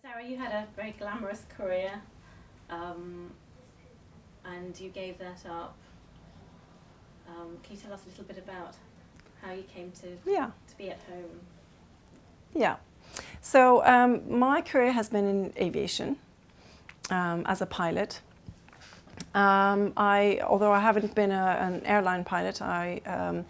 Sarah, you had a very glamorous career, and you gave that up. Can you tell us a little bit about how you came to be at home? Yeah. So my career has been in aviation as a pilot. Although I haven't been an airline pilot, I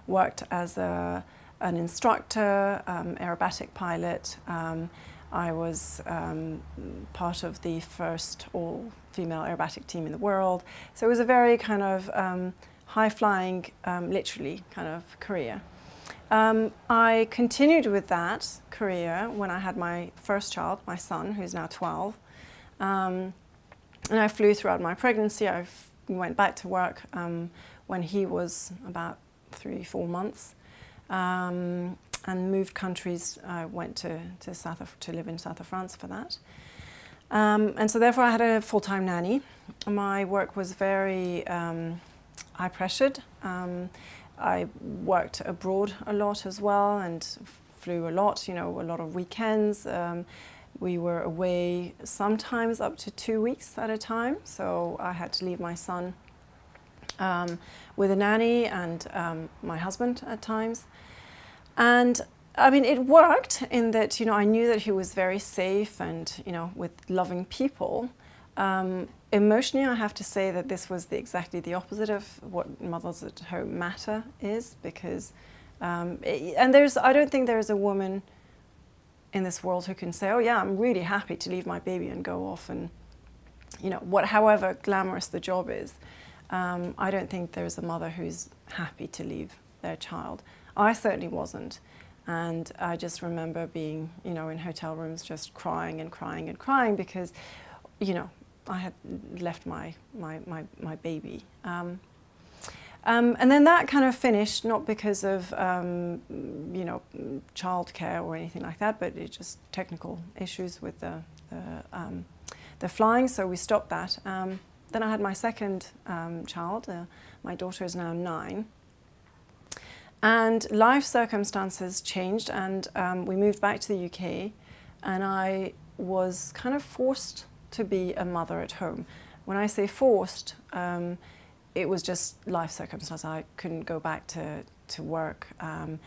worked as an instructor, aerobatic pilot. I was part of the first all-female aerobatic team in the world. So it was a very kind of high-flying, literally, kind of career. I continued with that career when I had my first child, my son, who's now 12. And I flew throughout my pregnancy. I went back to work when he was about 3-4 months. And moved countries. I went to live in south of France for that. And so therefore I had a full-time nanny. My work was very high-pressured. I worked abroad a lot as well and flew a lot, a lot of weekends. We were away sometimes up to 2 weeks at a time. So I had to leave my son with a nanny and my husband at times. And I mean, it worked in that, I knew that he was very safe and, with loving people. Emotionally, I have to say that this was exactly the opposite of what mothers at home matter is, because, I don't think there's a woman in this world who can say, oh yeah, I'm really happy to leave my baby and go off and, however glamorous the job is. I don't think there's a mother who's happy to leave their child. I certainly wasn't, and I just remember being, in hotel rooms just crying and crying and crying because, I had left my baby. And then that kind of finished, not because of, childcare or anything like that, but it's just technical issues with the flying, so we stopped that. Then I had my second child. My daughter is now 9. And life circumstances changed, and we moved back to the UK, and I was kind of forced to be a mother at home. When I say forced, it was just life circumstances. I couldn't go back to work. And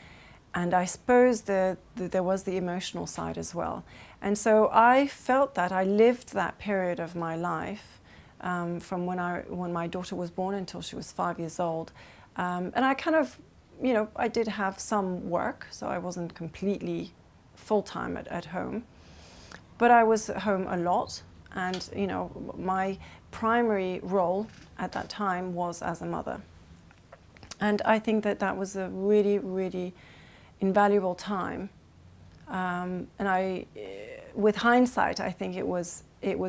I suppose there was the emotional side as well. And so I felt that I lived that period of my life from when my daughter was born until she was 5 years old. And I kind of, I did have some work, so I wasn't completely full-time at home. But I was at home a lot, and, my primary role at that time was as a mother. And I think that was a really, really invaluable time. And with hindsight, I think it was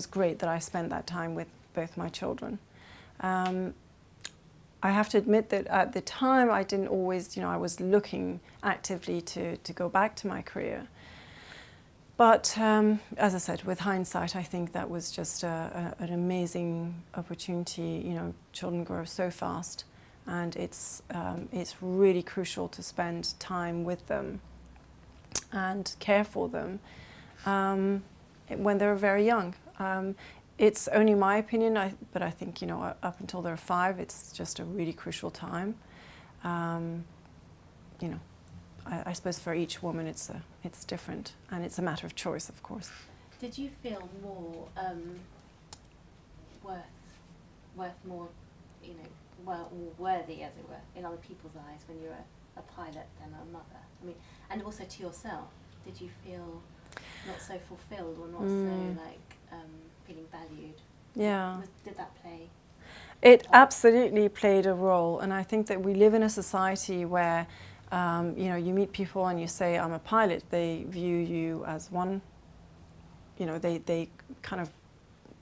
great that I spent that time with both my children. I have to admit that at the time I didn't always, I was looking actively to go back to my career. But as I said, with hindsight, I think that was just an amazing opportunity. Children grow so fast, and it's really crucial to spend time with them and care for them when they're very young. It's only my opinion, but I think, up until they're 5, it's just a really crucial time. I suppose for each woman it's different, and it's a matter of choice, of course. Did you feel more worth more, worthy, as it were, in other people's eyes when you're a pilot than a mother? I mean, and also to yourself, did you feel not so fulfilled or not so feeling valued? Yeah. Did that play? It absolutely played a role, and I think that we live in a society where, you meet people and you say, I'm a pilot, they view you as one, they kind of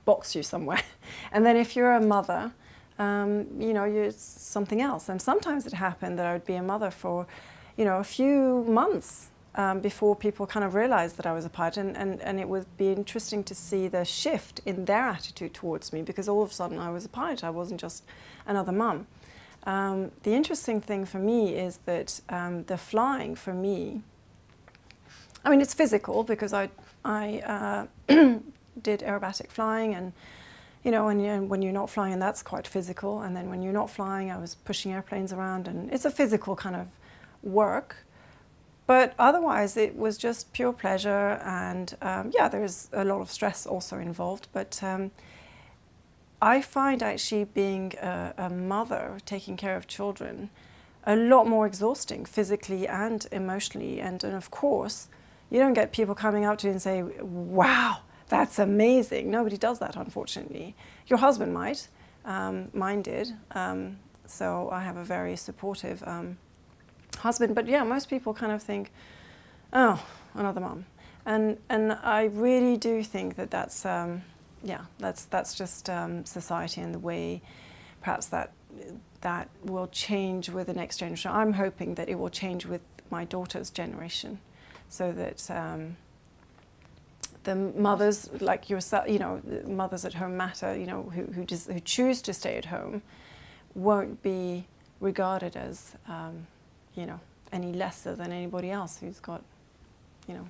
box you somewhere. And then if you're a mother, you're something else. And sometimes it happened that I would be a mother for, a few months before people kind of realized that I was a pilot, and it would be interesting to see the shift in their attitude towards me, because all of a sudden I was a pilot, I wasn't just another mum. The interesting thing for me is that the flying for me I mean, it's physical because I did aerobatic flying, and you know, when you're not flying, that's quite physical. And then when you're not flying, I was pushing airplanes around, and it's a physical kind of work. But otherwise, it was just pure pleasure, and yeah, there's a lot of stress also involved. But I find actually being a mother, taking care of children, a lot more exhausting physically and emotionally. And of course, you don't get people coming up to you and say, wow, that's amazing. Nobody does that, unfortunately. Your husband might. Mine did. So I have a very supportive husband. But yeah, most people kind of think, oh, another mum. And I really do think that that's, yeah, that's just society and the way perhaps that will change with the next generation. I'm hoping that it will change with my daughter's generation, so that the mothers like yourself, you know, the mothers at home matter, you know, who choose to stay at home, won't be regarded as, you know, any lesser than anybody else who's got, you know.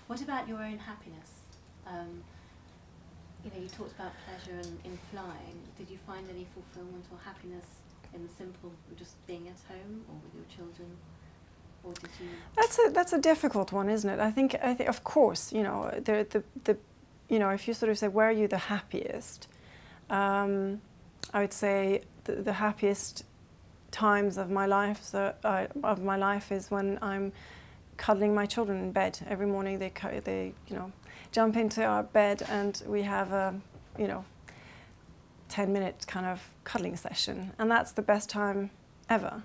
What about your own happiness? You know, you talked about pleasure in flying. Did you find any fulfillment or happiness in the simple of just being at home or with your children? Or did you? That's a difficult one, isn't it? I think of course, you know, the you know, if you sort of say where are you the happiest, I would say the happiest times of my life is when I'm cuddling my children in bed every morning. They you know, jump into our bed and we have a, you know, 10-minute kind of cuddling session, and that's the best time ever.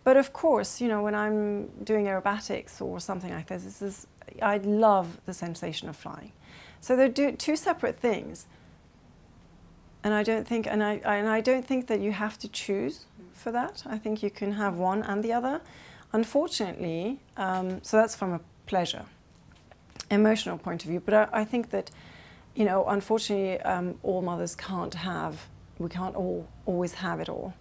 But of course, you know, when I'm doing aerobatics or something like this, I love the sensation of flying. So they're two separate things. And I don't think, and I don't think that you have to choose for that. I think you can have one and the other. Unfortunately, so that's from a pleasure, emotional point of view. But I think that, you know, unfortunately, all mothers we can't always have it all.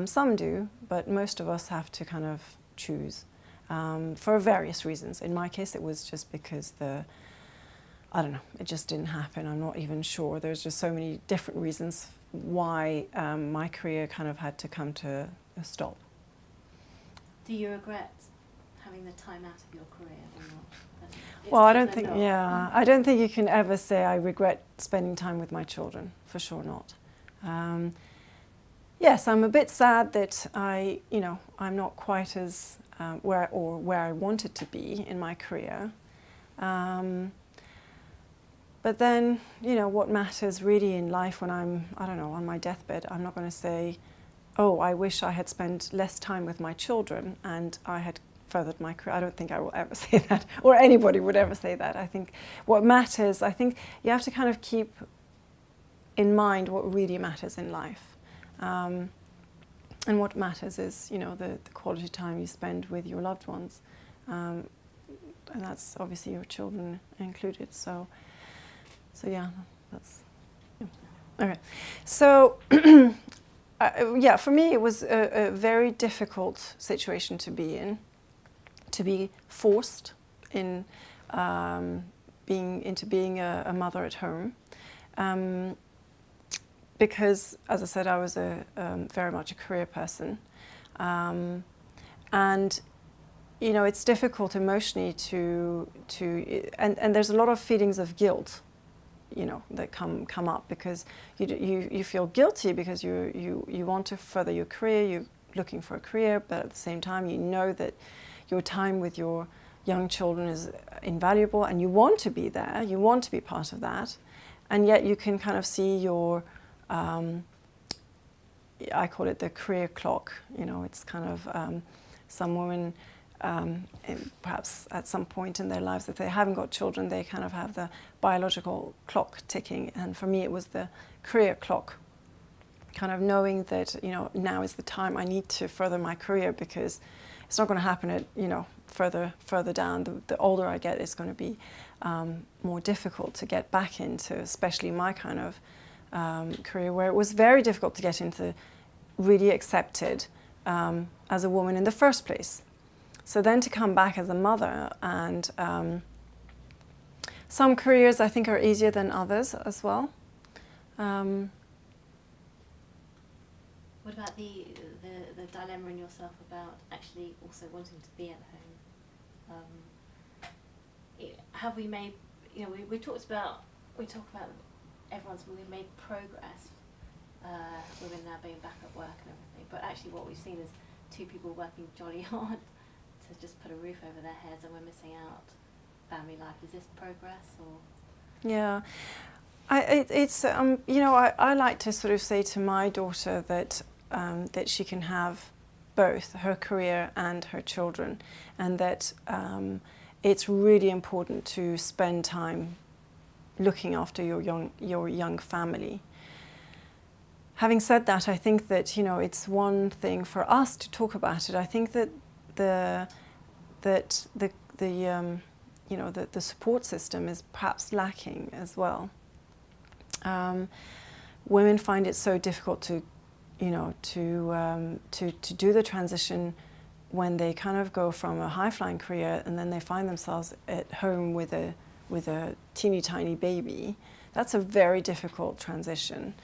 Some do, but most of us have to kind of choose for various reasons. In my case, it was just because I don't know, it just didn't happen. I'm not even sure. There's just so many different reasons why my career kind of had to come to a stop. Do you regret having the time out of your career or not? Well, I don't think, yeah, I don't think you can ever say I regret spending time with my children, for sure not. Yes, I'm a bit sad that I'm not quite as where I wanted to be in my career. But then, you know, what matters really in life when I'm, I don't know, on my deathbed, I'm not going to say, oh, I wish I had spent less time with my children and I had furthered my career. I don't think I will ever say that, or anybody would ever say that. I think what matters, I think you have to kind of keep in mind what really matters in life. And what matters is, you know, the quality time you spend with your loved ones. And that's obviously your children included. So yeah, that's, yeah. Okay. So, yeah, for me it was a very difficult situation to be in, to be forced in being a mother at home. Because, as I said, I was very much a career person. And, you know, it's difficult emotionally and there's a lot of feelings of guilt, you know, that come up because you feel guilty because you want to further your career, you're looking for a career, but at the same time you know that your time with your young children is invaluable and you want to be there, you want to be part of that, and yet you can kind of see your I call it the career clock. You know, it's kind of some women, perhaps at some point in their lives, if they haven't got children, they kind of have the biological clock ticking. And for me, it was the career clock, kind of knowing that, you know, now is the time I need to further my career because it's not going to happen at, you know, further down. The older I get, it's going to be more difficult to get back into, especially my kind of career, where it was very difficult to get into really accepted as a woman in the first place. So then to come back as a mother, and some careers I think are easier than others as well. What about the dilemma in yourself about actually also wanting to be at home? Have we made, we talk about everyone's, we've made progress, women now being back at work and everything, but actually what we've seen is two people working jolly hard to just put a roof over their heads, and we're missing out family life. Is this progress or? Yeah, I like to sort of say to my daughter that that she can have both her career and her children, and that it's really important to spend time looking after your young family. Having said that, I think that it's one thing for us to talk about it. I think that the support system is perhaps lacking as well. Women find it so difficult to do the transition when they kind of go from a high-flying career and then they find themselves at home with a teeny tiny baby. That's a very difficult transition.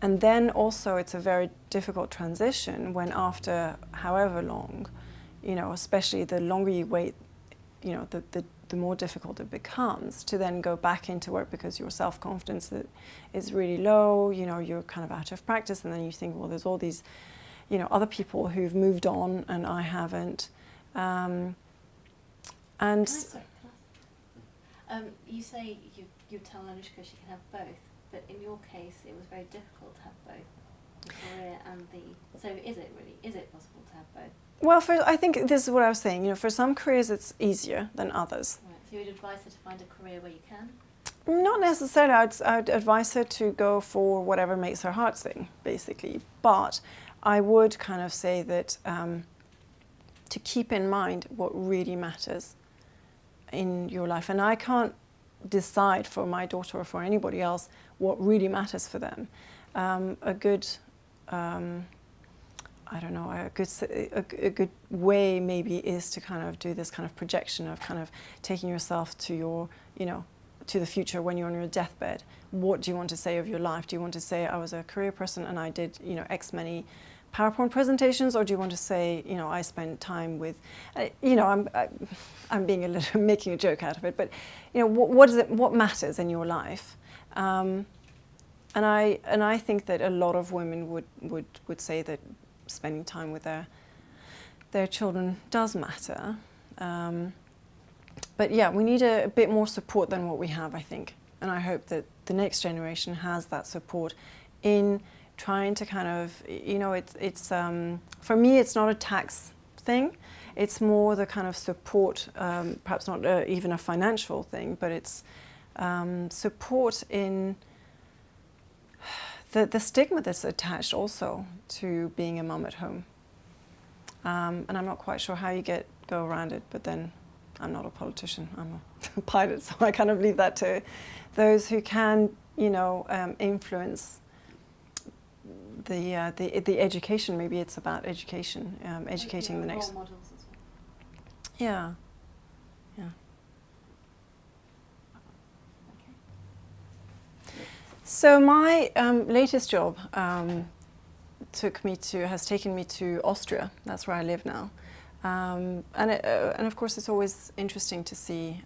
And then also it's a very difficult transition when after however long, especially the longer you wait, the more difficult it becomes to then go back into work because your self-confidence is really low, you're kind of out of practice, and then you think, well, there's all these, other people who've moved on and I haven't. You say you tell Anushka she can have both, but in your case it was very difficult to have both, the career and so is it possible to have both? Well, I think this is what I was saying. For some careers it's easier than others. Right. So you'd advise her to find a career where you can? Not necessarily. I'd advise her to go for whatever makes her heart sing, basically. But I would kind of say that to keep in mind what really matters in your life. And I can't decide for my daughter or for anybody else what really matters for them. A good way maybe is to kind of do this kind of projection of kind of taking yourself to your, to the future when you're on your deathbed. What do you want to say of your life? Do you want to say I was a career person and I did, X many PowerPoint presentations, or do you want to say, I spent time with, I'm being making a joke out of it, but what matters in your life? And I think that a lot of women would say that spending time with their children does matter. But yeah, we need a bit more support than what we have, I think. And I hope that the next generation has that support in trying to kind of, it's for me, it's not a tax thing. It's more the kind of support, perhaps not even a financial thing, but it's support in the stigma that's attached also to being a mum at home. And I'm not quite sure how you go around it, but then I'm not a politician, I'm a pilot, so I kind of leave that to those who can, influence the education. Maybe it's about education, educating the next. Role models as well. Yeah. Okay. So my latest job has taken me to Austria. That's where I live now, and of course it's always interesting to see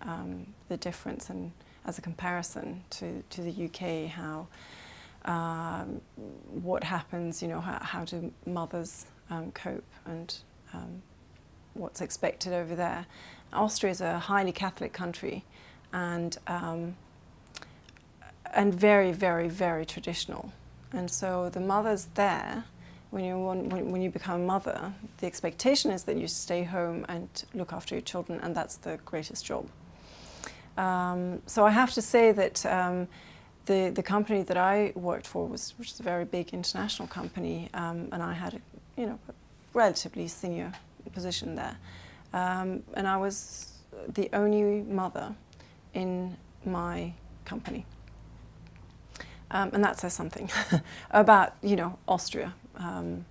the difference and as a comparison to the UK, how what happens, how do mothers cope and what's expected over there. Austria is a highly Catholic country and very, very, very traditional. And so the mothers there, when you become a mother, the expectation is that you stay home and look after your children, and that's the greatest job. So I have to say that the company that I worked for which is a very big international company, and I had a relatively senior position there, and I was the only mother in my company. And that says something about Austria. When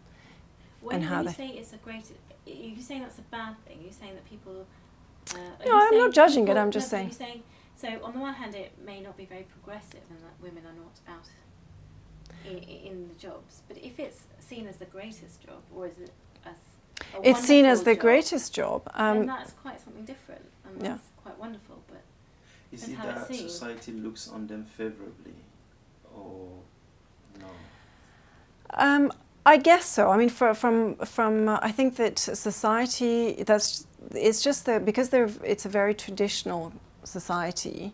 you say it's a great, are you saying that's a bad thing? Are you saying that people... No, I'm not judging it, I'm just saying... You're saying, so on the one hand it may not be very progressive and that women are not out in the jobs, but if it's seen as the greatest job, or is it as a it's seen as the job, greatest job. then that's quite something different, and yeah. that's quite wonderful. But is it that society looks on them favorably, or no? I guess so. I mean, from I think that society, it's just that because it's a very traditional society,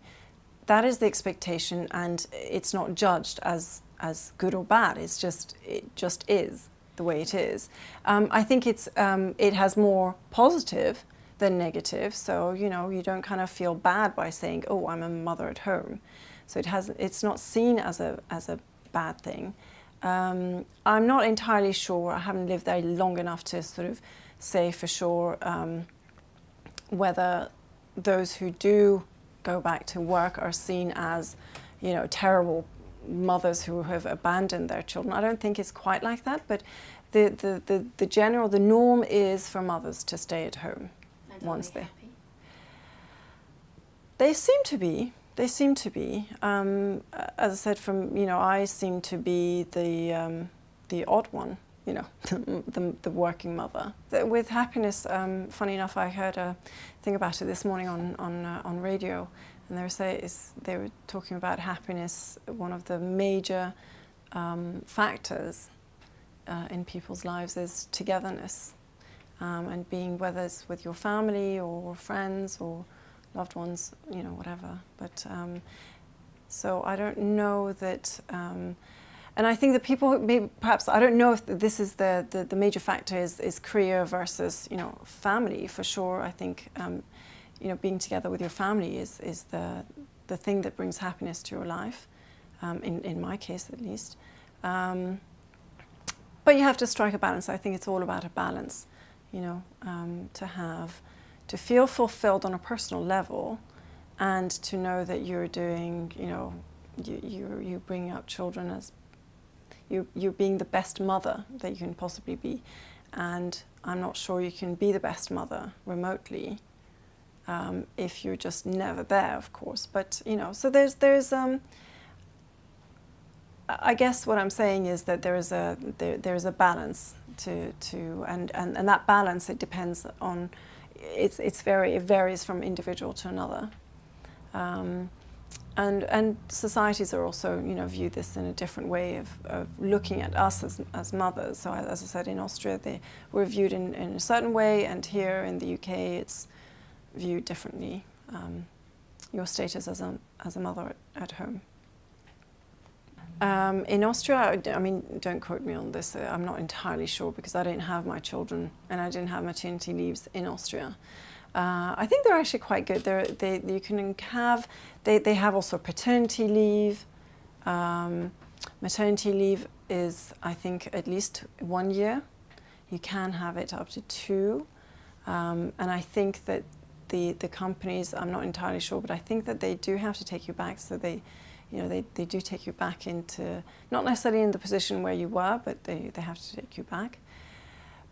that is the expectation, and it's not judged as good or bad. It just is the way it is. I think it has more positive than negative. So you don't kind of feel bad by saying, oh, I'm a mother at home. So it's not seen as a bad thing. I'm not entirely sure. I haven't lived there long enough to sort of say for sure whether those who do go back to work are seen as, terrible mothers who have abandoned their children. I don't think it's quite like that, but the norm is for mothers to stay at home once they. Happy? They seem to be. They seem to be. As I said, I seem to be the odd one, the working mother. With happiness, funny enough, I heard a thing about it this morning on radio, and they were talking about happiness. One of the major factors in people's lives is togetherness, and being, whether it's with your family or friends or loved ones, whatever. But so I don't know that, and I think that people perhaps, I don't know if this is the major factor is career versus family. For sure, I think being together with your family is the thing that brings happiness to your life, in my case at least. But you have to strike a balance. I think it's all about a balance, to feel fulfilled on a personal level, and to know that you're doing, you're bringing up children as you're being the best mother that you can possibly be. And I'm not sure you can be the best mother remotely if you're just never there, of course. But so there's I guess what I'm saying is that there is a balance and that balance, it depends on. It varies from individual to another, and societies are also view this in a different way of looking at us as mothers. So as I said, in Austria we're viewed in a certain way, and here in the UK it's viewed differently. Your status as a mother at home. In Austria, I mean, don't quote me on this, I'm not entirely sure because I didn't have my children and I didn't have maternity leaves in Austria. I think they're actually quite good. They have also paternity leave. Maternity leave is, I think, at least 1 year. You can have it up to 2. And I think that the companies, I'm not entirely sure, but I think that they do have to take you back. So they do take you back into, not necessarily in the position where you were, but they have to take you back.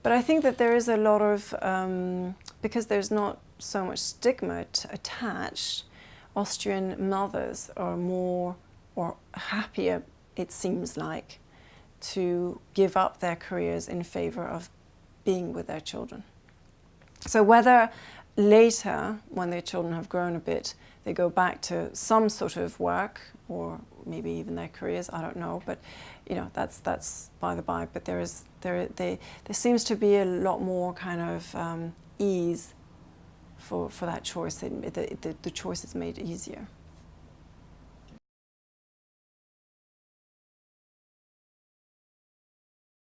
But I think that there is a lot of, because there's not so much stigma attached, Austrian mothers are more or happier, it seems like, to give up their careers in favor of being with their children. So whether later, when their children have grown a bit, they go back to some sort of work, or maybe even their careers, I don't know, but that's by the by. But there seems to be a lot more kind of ease for that choice. The choice is made easier.